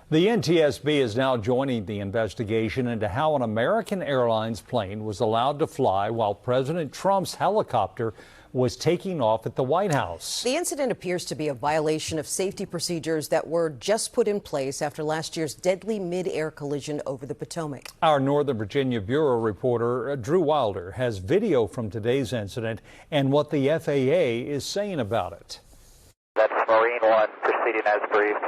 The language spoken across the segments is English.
The NTSB is now joining the investigation into how an American Airlines plane was allowed to fly while President Trump's helicopter was taking off at the White House. The incident appears to be a violation of safety procedures that were just put in place after last year's deadly mid-air collision over the Potomac. Our Northern Virginia Bureau reporter Drew Wilder has video from today's incident and what the FAA is saying about it. That's Marine One proceeding as briefed.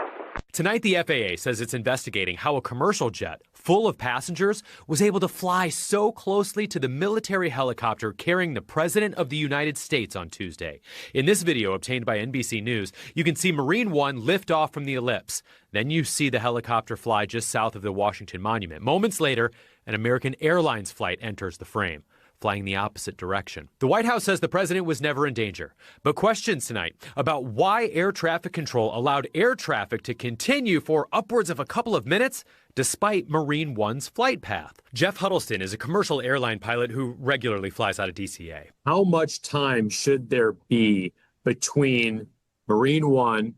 Tonight, the FAA says it's investigating how a commercial jet full of passengers was able to fly so closely to the military helicopter carrying the President of the United States on Tuesday. In this video obtained by NBC News, you can see Marine One lift off from the ellipse. Then you see the helicopter fly just south of the Washington Monument. Moments later, an American Airlines flight enters the frame, flying the opposite direction. The White House says the president was never in danger, but questions tonight about why air traffic control allowed air traffic to continue for upwards of a couple of minutes despite Marine One's flight path. Jeff Huddleston is a commercial airline pilot who regularly flies out of DCA. How much time should there be between Marine One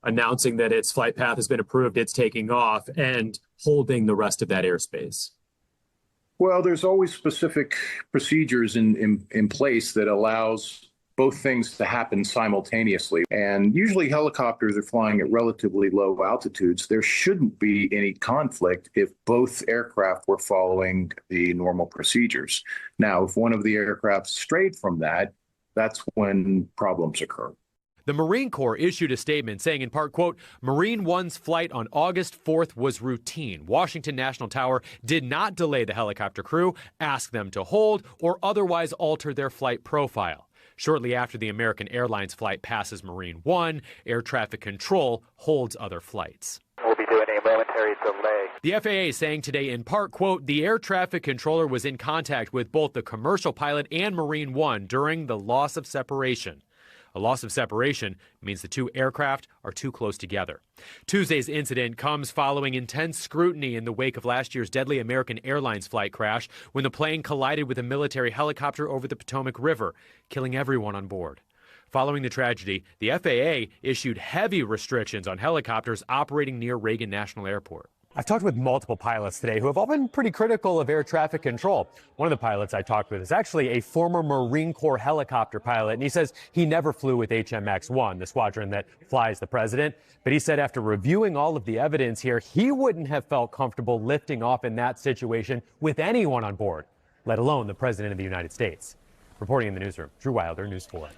announcing that its flight path has been approved, it's taking off, and holding the rest of that airspace? Well, there's always specific procedures in place that allows both things to happen simultaneously. And usually helicopters are flying at relatively low altitudes. There shouldn't be any conflict if both aircraft were following the normal procedures. Now, if one of the aircraft strayed from that, that's when problems occur. The Marine Corps issued a statement saying in part, quote, Marine One's flight on August 4th was routine. Washington National Tower did not delay the helicopter crew, ask them to hold, or otherwise alter their flight profile. Shortly after the American Airlines flight passes Marine One, air traffic control holds other flights. We'll be doing a momentary delay. The FAA saying today in part, quote, the air traffic controller was in contact with both the commercial pilot and Marine One during the loss of separation. A loss of separation means the two aircraft are too close together. Tuesday's incident comes following intense scrutiny in the wake of last year's deadly American Airlines flight crash when the plane collided with a military helicopter over the Potomac River, killing everyone on board. Following the tragedy, the FAA issued heavy restrictions on helicopters operating near Reagan National Airport. I've talked with multiple pilots today who have all been pretty critical of air traffic control. One of the pilots I talked with is actually a former Marine Corps helicopter pilot, and he says he never flew with HMX-1, the squadron that flies the president. But he said after reviewing all of the evidence here, he wouldn't have felt comfortable lifting off in that situation with anyone on board, let alone the president of the United States. Reporting in the newsroom, Drew Wilder, News 4.